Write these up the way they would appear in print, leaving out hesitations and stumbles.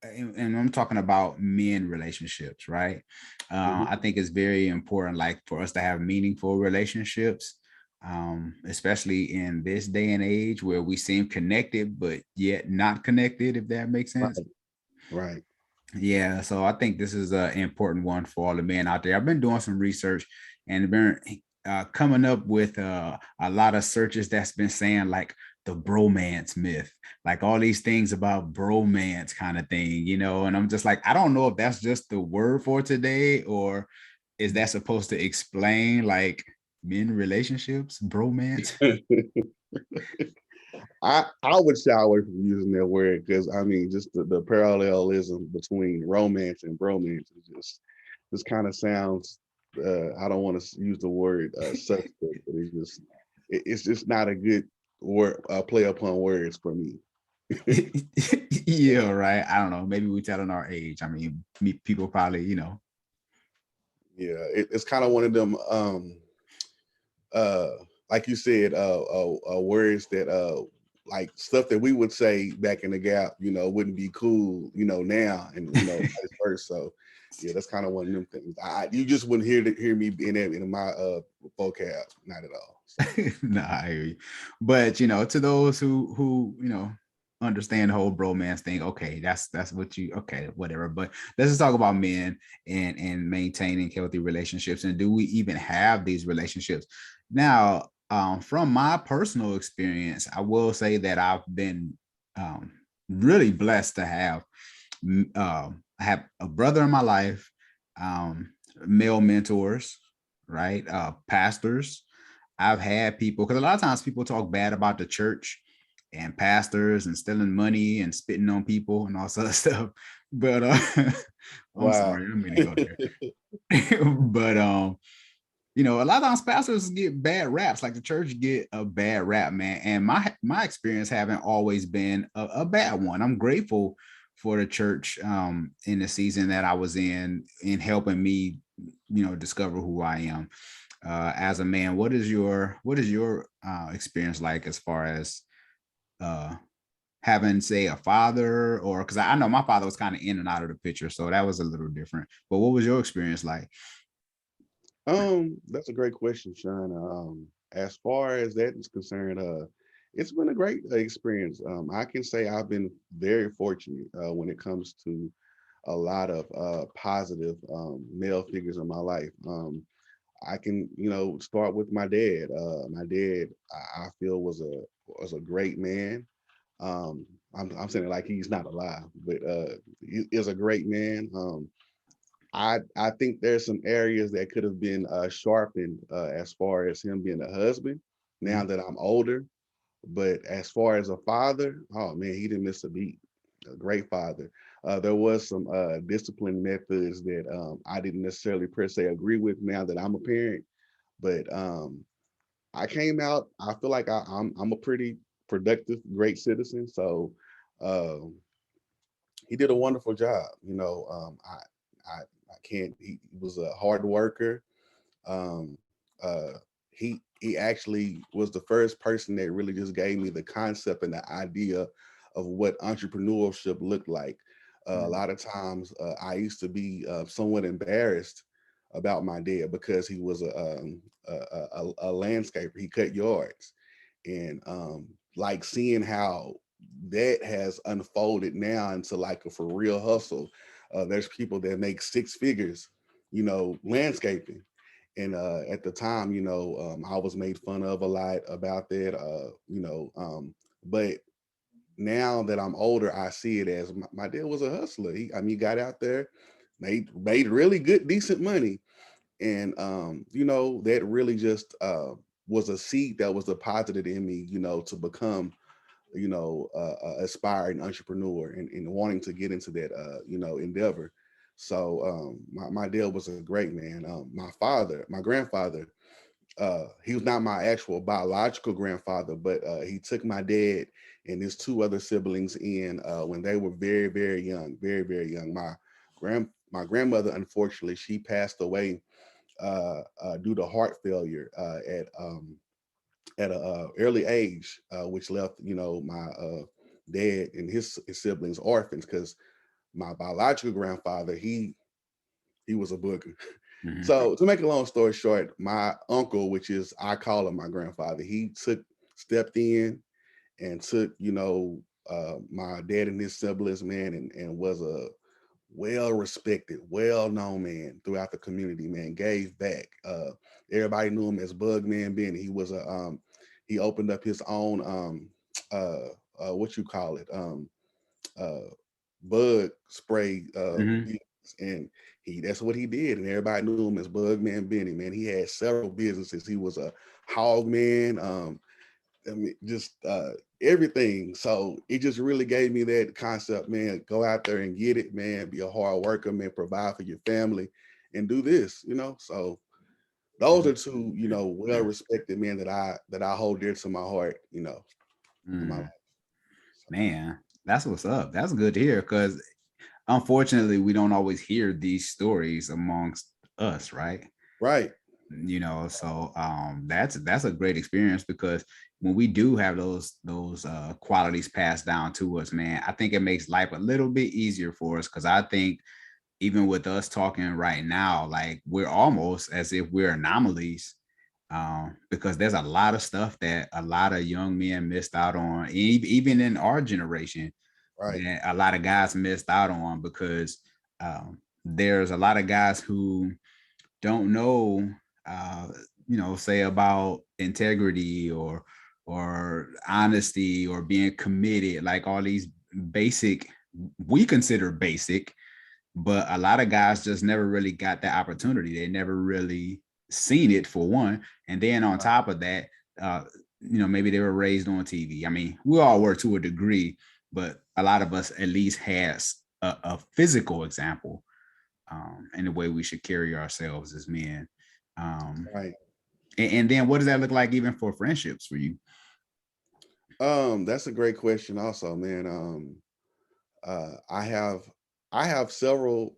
and I'm talking about men relationships, right? Mhm. I think it's very important, like for us to have meaningful relationships, especially in this day and age where we seem connected but yet not connected, if that makes sense. Right, right. Yeah, so I think this is an important one for all the men out there. I've been doing some research and been coming up with a lot of searches that's been saying like the bromance myth, like all these things about bromance kind of thing, and I'm just like, I don't know if that's just the word for today or is that supposed to explain like men relationships, bromance? I would shy away from using that word because I mean, just the parallelism between romance and bromance is just kind of sounds. I don't want to use the word suspect, but it's just not a good word play upon words for me. Yeah, right. I don't know. Maybe we telling our age. I mean, people probably, Yeah, it's kind of one of them. Uh, like you said, words that like stuff that we would say back in the gap, wouldn't be cool, now, and vice versa. So, yeah, that's kind of one of them things. You just wouldn't hear me in my vocab, not at all. So, nah, I hear you. But to those who understand the whole bromance thing, okay, that's what you okay, whatever. But let's just talk about men and maintaining healthy relationships. And do we even have these relationships? Now, from my personal experience, I will say that I've been um really blessed to I have a brother in my life, male mentors, right? Pastors. I've had people, because a lot of times people talk bad about the church and pastors and stealing money and spitting on people and all sort of stuff. But I'm wow. sorry, I didn't mean to go there. But a lot of times pastors get bad raps, like the church get a bad rap, man. And my experience haven't always been a bad one. I'm grateful for the church in the season that I was in helping me, discover who I am as a man. What is your experience like as far as uh having say a father, or because I know my father was kind of in and out of the picture, so that was a little different. But what was your experience like? That's a great question, Sean. As far as that is concerned, it's been a great experience. I can say I've been very fortunate when it comes to a lot of positive male figures in my life. I can, start with my dad. My dad, I feel was a great man. I'm saying it like he's not alive, but he is a great man. I think there's some areas that could have been sharpened as far as him being a husband. Now that I'm older, but as far as a father, oh man, he didn't miss a beat. A great father. There was some discipline methods that I didn't necessarily per se agree with now that I'm a parent, but I came out. I feel like I'm a pretty productive, great citizen. So um, he did a wonderful job. I can't. He was a hard worker. Um, uh, he actually was the first person that really just gave me the concept and the idea of what entrepreneurship looked like. A lot of times, I used to be somewhat embarrassed about my dad because he was a landscaper. He cut yards, and like seeing how that has unfolded now into like a for real hustle. There's people that make six figures, landscaping. And at the time, I was made fun of a lot about that. But now that I'm older, I see it as my dad was a hustler. He got out there, made really good, decent money, and that really just was a seed that was deposited in me, to become aspiring entrepreneur and wanting to get into that endeavor. So my dad was a great man. My grandfather, he was not my actual biological grandfather, but he took my dad and his two other siblings in when they were very, very young, very, very young. My grandmother, unfortunately, she passed away due to heart failure at a early age, which left my dad and his siblings orphans, because my biological grandfather, he was a booger. Mhm. So to make a long story short, my uncle, which is I call him my grandfather, he stepped in and took, my dad and his siblings, man, and was a well respected, well known man throughout the community, man, gave back. Everybody knew him as Bug Man Benny. He opened up his own what you call it, uh bug spray Mhm. business. And that's what he did. And everybody knew him as Bug Man Benny, man. He had several businesses. He was a hog man. I mean, just everything. So it just really gave me that concept, man. Go out there and get it, man. Be a hard worker, man. Provide for your family, and do this. So those are two, well respected men that I hold dear to my heart. In my life. Mm. So, Man, that's what's up. That's good to hear because unfortunately, we don't always hear these stories amongst us, right? right, So that's a great experience because when we do have those qualities passed down to us, man, I think it makes life a little bit easier for us because I think even with us talking right now, like we're almost as if we're anomalies, because there's a lot of stuff that a lot of young men missed out on, even in our generation, right, that a lot of guys missed out on because there's a lot of guys who don't know, uh, say about integrity or honesty or being committed, like all these basic, we consider basic, but a lot of guys just never really got that opportunity. They never really seen it for one, and then on top of that, uh, maybe they were raised on TV. I mean, we all were to a degree, but a lot of us at least has a physical example, and the way we should carry ourselves as men. Um, right. and then what does that look like even for friendships for you? That's a great question, also, man. I have several.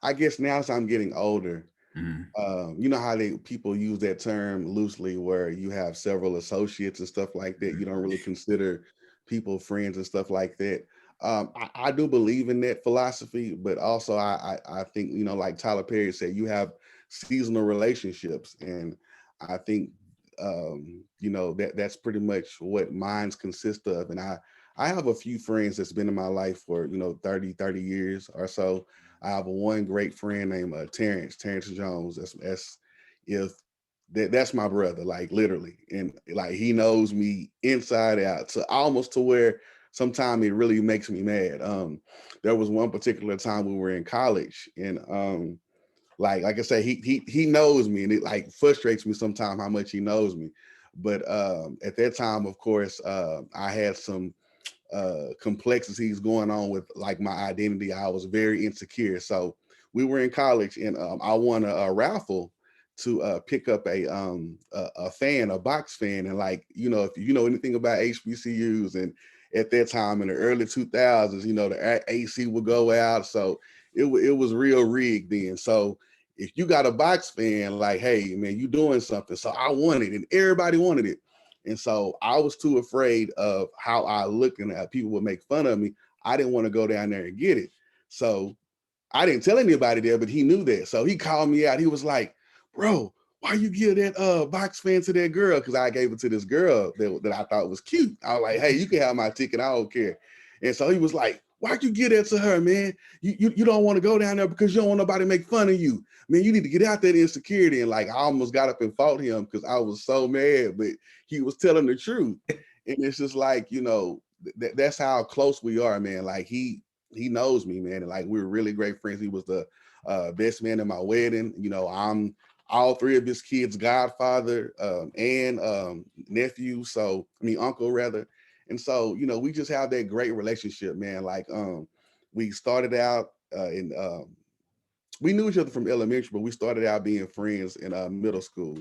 I guess now as I'm getting older, Mhm. you know how people use that term loosely, where you have several associates and stuff like that. You don't really consider people friends and stuff like that. I do believe in that philosophy, but also I think, like Tyler Perry said, you have seasonal relationships, and I think that's pretty much what mines consist of. And I have a few friends that's been in my life for 30 years or so. I have one great friend named Terrence Jones. That's if that's my brother, like literally, and like he knows me inside out, to almost to where sometimes it really makes me mad. There was one particular time we were in college, and like I say, he knows me, and it like frustrates me sometimes how much he knows me. But at that time, of course, I had some complexities going on with like my identity. I was very insecure. So we were in college, and I won a raffle to pick up a fan, a box fan. And like, if you know anything about HBCUs, and at that time in the early 2000s, the AC would go out. So it was real rigged then. So if you got a box fan, like, hey man, you doing something. So I wanted it, and everybody wanted it. And so I was too afraid of how I looked and how people would make fun of me. I didn't want to go down there and get it. So I didn't tell anybody there, but he knew that. So he called me out. He was like, bro, why you give that box fan to that girl? Because I gave it to this girl that I thought was cute. I was like, hey, you can have my ticket. I don't care. And so he was like, why'd you give that to her, man? You don't want to go down there because you don't want nobody to make fun of you. Man, you need to get out that insecurity. And like I almost got up and fought him because I was so mad, but he was telling the truth. And it's just like, that's how close we are, man. Like he knows me, man, and like we're really great friends. He was the best man at my wedding. I'm all three of his kids' godfather, and nephew. So I mean uncle rather. And so we just have that great relationship, man. Like we started out in we knew each other from elementary, but we started out being friends in middle school,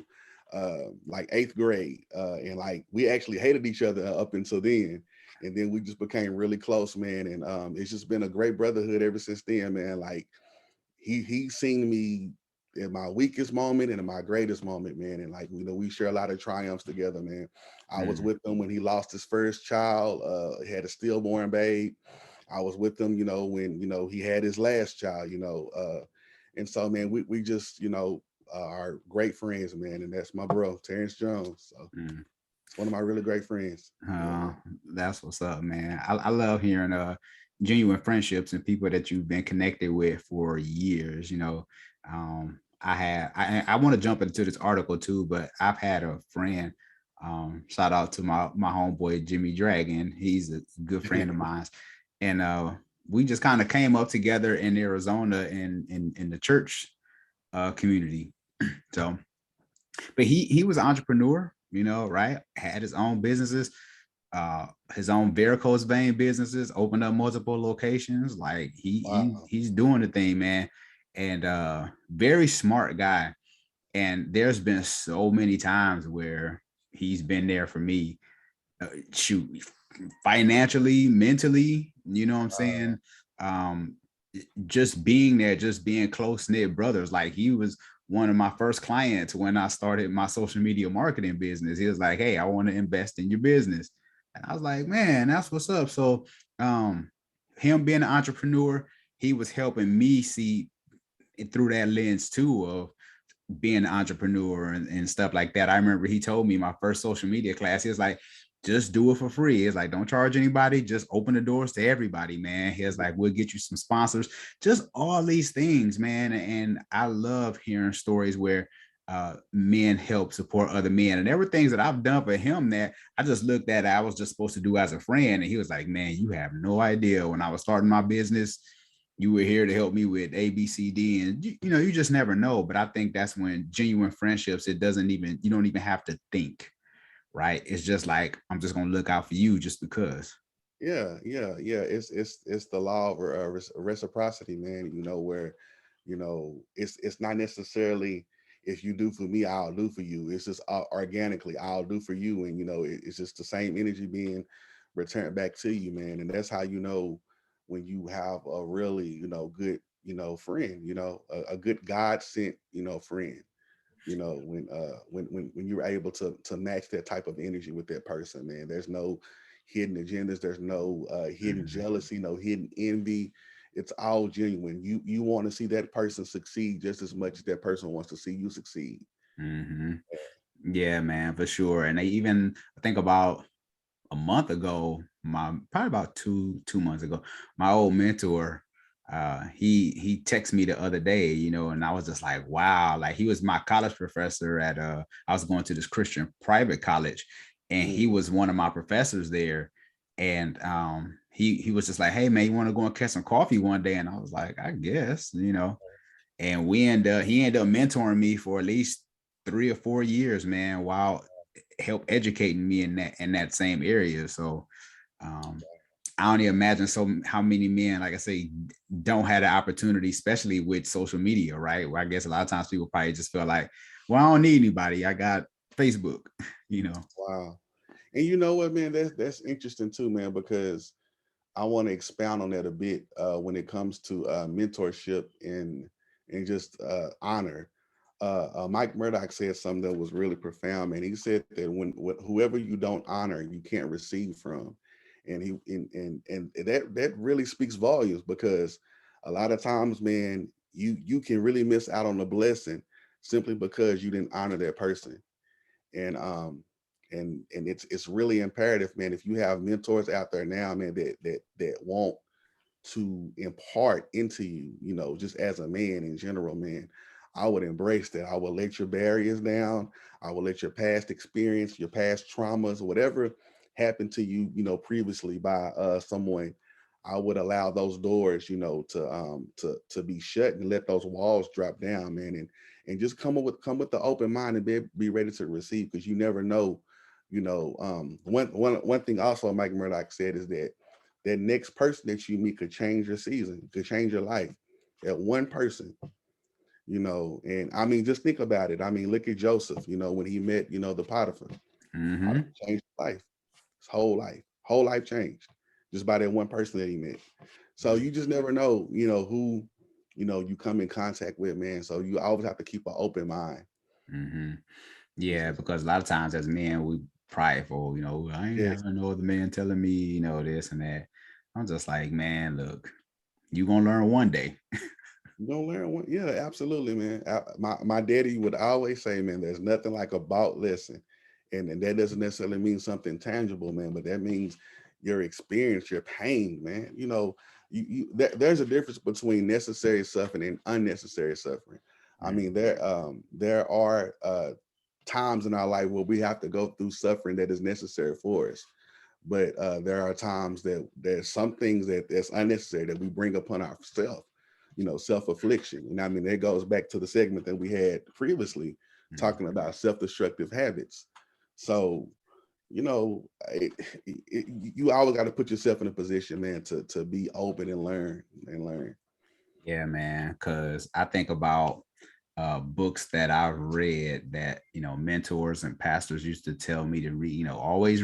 like eighth grade, and like we actually hated each other up until then, and then we just became really close, man. And it's just been a great brotherhood ever since then, man. Like he's seen me in my weakest moment and in my greatest moment, man. And like, we share a lot of triumphs together, man. I was Mm. with him when he lost his first child, had a stillborn babe. I was with him, when, he had his last child, and so, man, we just, are great friends, man. And that's my bro, Terrence Jones. So Mm. it's one of my really great friends. Yeah, Uh, man. that's what's up, man. I love hearing genuine friendships and people that you've been connected with for years. I want to jump into this article too, but I've had a friend. Shout out to my homeboy Jimmy Dragon. He's a good friend of mine, and we just kind of came up together in Arizona in the church community. So, but he was an entrepreneur, right? Had his own businesses, his own varicose vein businesses, opened up multiple locations. Like Wow. he's doing the thing, man. And very smart guy. And there's been so many times where he's been there for me. Shoot, financially, mentally, you know what I'm Uh, saying? Um, just being there, just being close knit brothers. Like he was one of my first clients when I started my social media marketing business. He was like, "Hey, I want to invest in your business," and I was like, "Man, that's what's up." So, him being an entrepreneur, he was helping me see it through that lens too of being an entrepreneur and stuff like that. I remember he told me my first social media class, he was like, just do it for free. It's like, don't charge anybody, just open the doors to everybody, man. He was like, we'll get you some sponsors, just all these things, man. And I love hearing stories where men help support other men. And there were things that I've done for him that I just looked at, I was just supposed to do as a friend. And he was like, man, you have no idea. When I was starting my business, you were here to help me with A, B, C, D. And you just never know. But I think that's when genuine friendships, you don't even have to think, right? It's just like, I'm just gonna look out for you just because. yeah, yeah, yeah. It's the law of reciprocity, man. Where, it's not necessarily if you do for me, I'll do for you. It's just organically, I'll do for you, and it's just the same energy being returned back to you, man. And that's how when you have a really, good, friend, a good God sent, friend. When you're able to match that type of energy with that person, man. There's no hidden agendas, there's no hidden Mhm. jealousy, no hidden envy. It's all genuine. You want to see that person succeed just as much as that person wants to see you succeed. Mhm. Yeah, man, for sure. And I think about a month ago, probably about two months ago, my old mentor, he texted me the other day, and I was just like, wow, like he was my college professor at I was going to this Christian private college, and he Mm, was one of my professors there. And he was just like, hey man, you want to go and catch some coffee one day? And I was like, I guess, and he ended up mentoring me for at least 3 or 4 years, man, while help educating me in that same area. So um I don't even imagine how many men, like I say, don't have the opportunity, especially with social media, right? Where I guess a lot of times people probably just feel like, well, I don't need anybody. I got Facebook, you know. wow. And you know what, man? That's interesting too, man, because I want to expound on that a bit when it comes to mentorship and just honor. Mike Murdoch said something that was really profound, man. He said that whoever you don't honor, you can't receive from, and that really speaks volumes because a lot of times, man, you can really miss out on the blessing simply because you didn't honor that person, and it's really imperative, man. If you have mentors out there now, man, that want to impart into you, just as a man in general, man, I would embrace that. I would let your barriers down. I would let your past experience, your past traumas, whatever happened to you, previously by someone. I would allow those doors, to be shut and let those walls drop down, man, and just come with the open mind and be ready to receive because you never know. One thing also Mike Murdoch said is that next person that you meet could change your season, could change your life. That one person, and I mean, just think about it. I mean, look at Joseph, when he met, the Potiphar. Potiphar Mm-hmm. changed his life, his whole life changed just by that one person that he met. So you just never know, who you come in contact with, man. So you always have to keep an open mind. Hmm. Yeah, because a lot of times as men, we prideful, I ain't Yes. having no other man telling me, this and that. I'm just like, man, look, you gonna learn one day. You gonna learn one. Yeah, absolutely, man. My daddy would always say, man, there's nothing like a bought lesson. And that doesn't necessarily mean something tangible, man, but that means your experience, your pain, man. There's a difference between necessary suffering and unnecessary suffering. I mean, there are times in our life where we have to go through suffering that is necessary for us. But there are times that there's some things that's unnecessary that we bring upon ourselves, self-affliction. And I mean, that goes back to the segment that we had previously talking about self-destructive habits. So, you know, it, you always got to put yourself in a position, man, to be open and learn. Yeah, man. Cause I think about books that I've read that, mentors and pastors used to tell me to read, always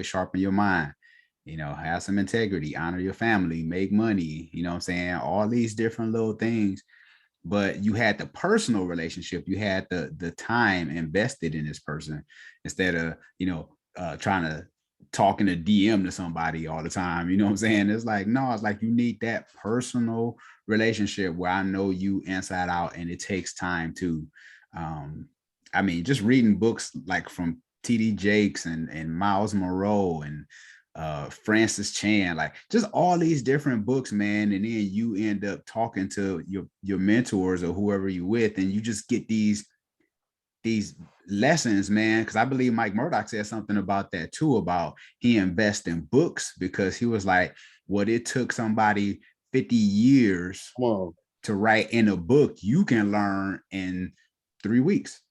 sharpen your mind, have some integrity, honor your family, make money, what I'm saying? All these different little things. But you had the personal relationship, you had the time invested in this person instead of, trying to talk in a DM to somebody all the time. You know what I'm saying? It's like, no, it's like you need that personal relationship where I know you inside out, and it takes time to I mean, just reading books like from TD Jakes and Miles Monroe and Francis Chan, like just all these different books, man. And then you end up talking to your mentors or whoever you with, and you just get these lessons, man. Because I believe Mike Murdoch said something about that too, about he invests in books because he was like, what it took somebody 50 years Come on. to write in a book, you can learn in 3 weeks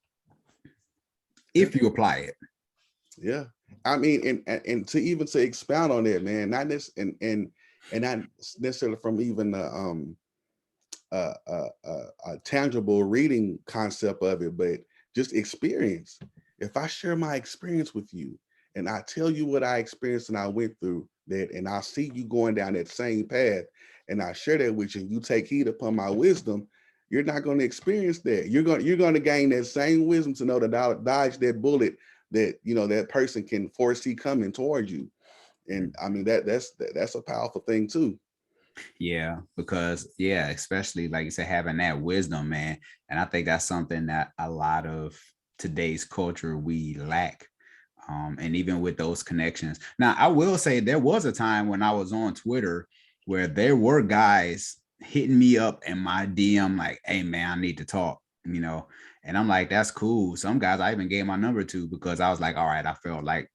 Yeah. if you apply it. Yeah. I mean, and to expound on that, man, not this and not necessarily from even a tangible reading concept of it, but just experience. If I share my experience with you and I tell you what I experienced and I went through that, and I see you going down that same path, and I share that with you, and you take heed upon my wisdom, you're not going to experience that. You're going to gain that same wisdom to know to dodge that bullet that that person can foresee coming towards you. And I mean that's a powerful thing too. Yeah, because especially like you said, having that wisdom, man. And I think that's something that a lot of today's culture we lack. And even with those connections. Now, I will say there was a time when I was on Twitter where there were guys hitting me up in my DM like, hey man, I need to talk, and I'm like, that's cool. Some guys I even gave my number to because I was like, all right, I felt like,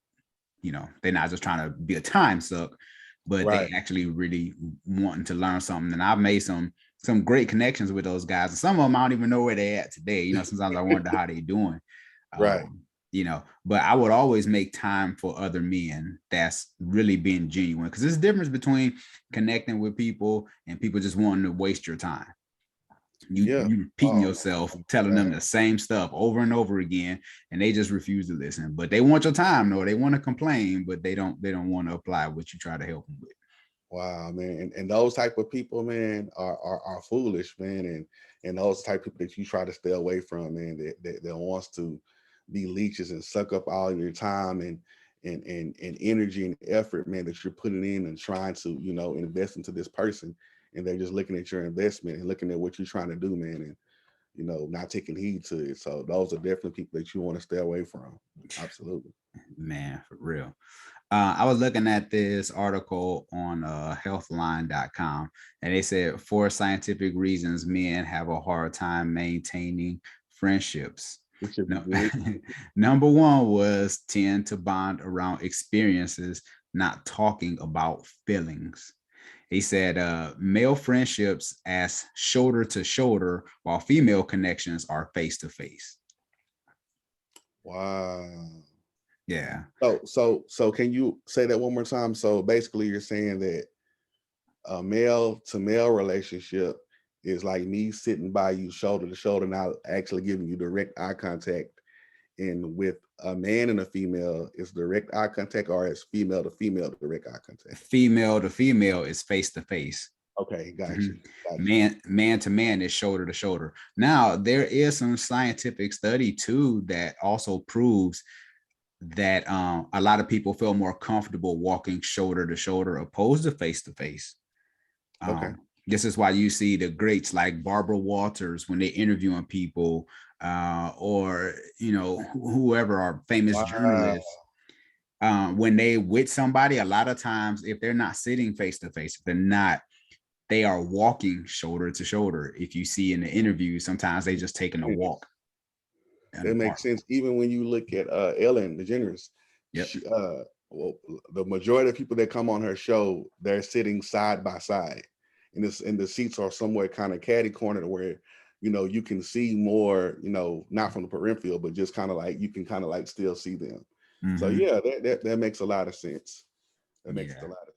they're not just trying to be a time suck, but they Right. actually really wanting to learn something. And I've made some great connections with those guys. And some of them I don't even know where they're at today. Sometimes I wonder how they doing. Right. But I would always make time for other men that's really being genuine, because there's a difference between connecting with people and people just wanting to waste your time. Yeah. You repeating Oh, yourself, my telling them God. the same stuff over and over again, and they just refuse to listen. But they want your time, though. They want to complain, but they don't want to apply what you try to help them with. Wow, man. And those type of people, man, are foolish, man. And those type of people that you try to stay away from, man, that wants to be leeches and suck up all your time and energy and effort, man, that you're putting in and trying to, invest into this person. And they're just looking at your investment and looking at what you're trying to do, man, and not taking heed to it. So those are definitely people that you want to stay away from. Absolutely. Man, for real. I was looking at this article on healthline.com, and they said 4 scientific reasons men have a hard time maintaining friendships. It should be No, good. number one was tend to bond around experiences, not talking about feelings. He said male friendships as shoulder to shoulder, while female connections are face to face. Wow. Yeah. So can you say that one more time? So basically you're saying that a male to male relationship is like me sitting by you shoulder to shoulder, now actually giving you direct eye contact. And with a man and a female, it's direct eye contact, or it's female to female direct eye contact. Female to female is face to face. Okay, got Mhm. you. Got you. Man to man is shoulder to shoulder. Now, there is some scientific study too that also proves that a lot of people feel more comfortable walking shoulder to shoulder opposed to face to face. Okay. This is why you see the greats like Barbara Walters when they interviewing people, or whoever are famous Wow. journalists. When they with somebody, a lot of times if they're not sitting face to face, if they're not, they are walking shoulder to shoulder. If you see in the interview, sometimes they just taking a walk in the That park. makes sense. Even when you look at Ellen DeGeneres, Yep. she well, the majority of people that come on her show, they're sitting side by side. And the seats are somewhere kind of catty cornered where you can see more, not from the peripheral, but just kind of like you can kind of like still see them. So Mm-hmm. yeah, that makes a lot of sense. That makes Yeah. a lot